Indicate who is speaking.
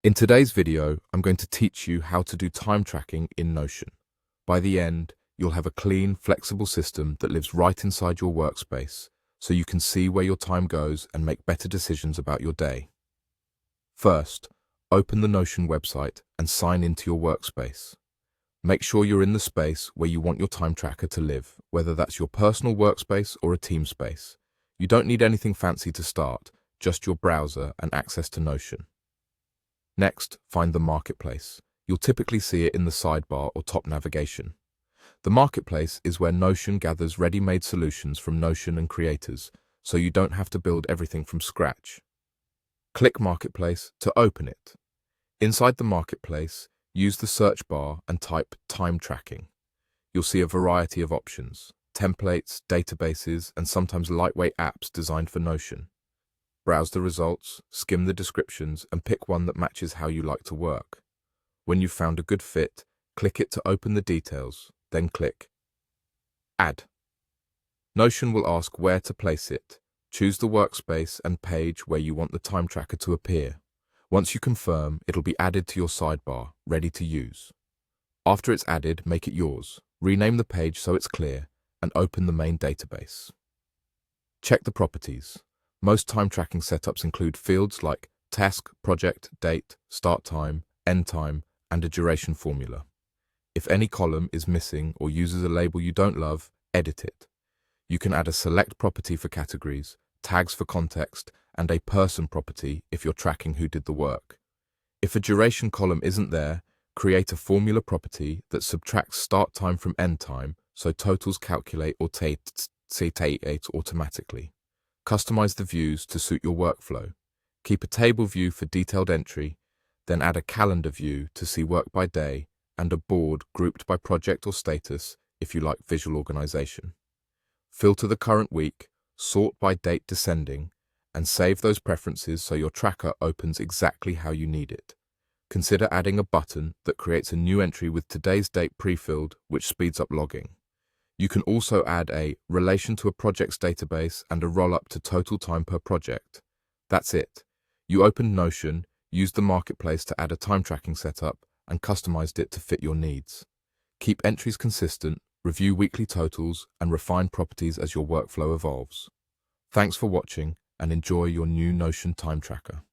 Speaker 1: In today's video, I'm going to teach you how to do time tracking in Notion. By the end, you'll have a clean, flexible system that lives right inside your workspace, so you can see where your time goes and make better decisions about your day. First, open the Notion website and sign into your workspace. Make sure you're in the space where you want your time tracker to live, whether that's your personal workspace or a team space. You don't need anything fancy to start, just your browser and access to Notion. Next, find the Marketplace. You'll typically see it in the sidebar or top navigation. The Marketplace is where Notion gathers ready-made solutions from Notion and creators, so you don't have to build everything from scratch. Click Marketplace to open it. Inside the Marketplace, use the search bar and type time tracking. You'll see a variety of options, templates, databases, and sometimes lightweight apps designed for Notion. Browse the results, skim the descriptions, and pick one that matches how you like to work. When you've found a good fit, click it to open the details, then click Add. Notion will ask where to place it. Choose the workspace and page where you want the time tracker to appear. Once you confirm, it'll be added to your sidebar, ready to use. After it's added, make it yours. Rename the page so it's clear, and open the main database. Check the properties. Most time tracking setups include fields like task, project, date, start time, end time, and a duration formula. If any column is missing or uses a label you don't love, edit it. You can add a select property for categories, tags for context, and a person property if you're tracking who did the work. If a duration column isn't there, create a formula property that subtracts start time from end time so totals calculate or take automatically. Customize the views to suit your workflow. Keep a table view for detailed entry, then add a calendar view to see work by day and a board grouped by project or status if you like visual organization. Filter the current week, sort by date descending, and save those preferences so your tracker opens exactly how you need it. Consider adding a button that creates a new entry with today's date pre-filled, which speeds up logging. You can also add a relation to a project's database and a roll-up to total time per project. That's it. You opened Notion, used the Marketplace to add a time tracking setup, and customized it to fit your needs. Keep entries consistent, review weekly totals, and refine properties as your workflow evolves. Thanks for watching, and enjoy your new Notion time tracker.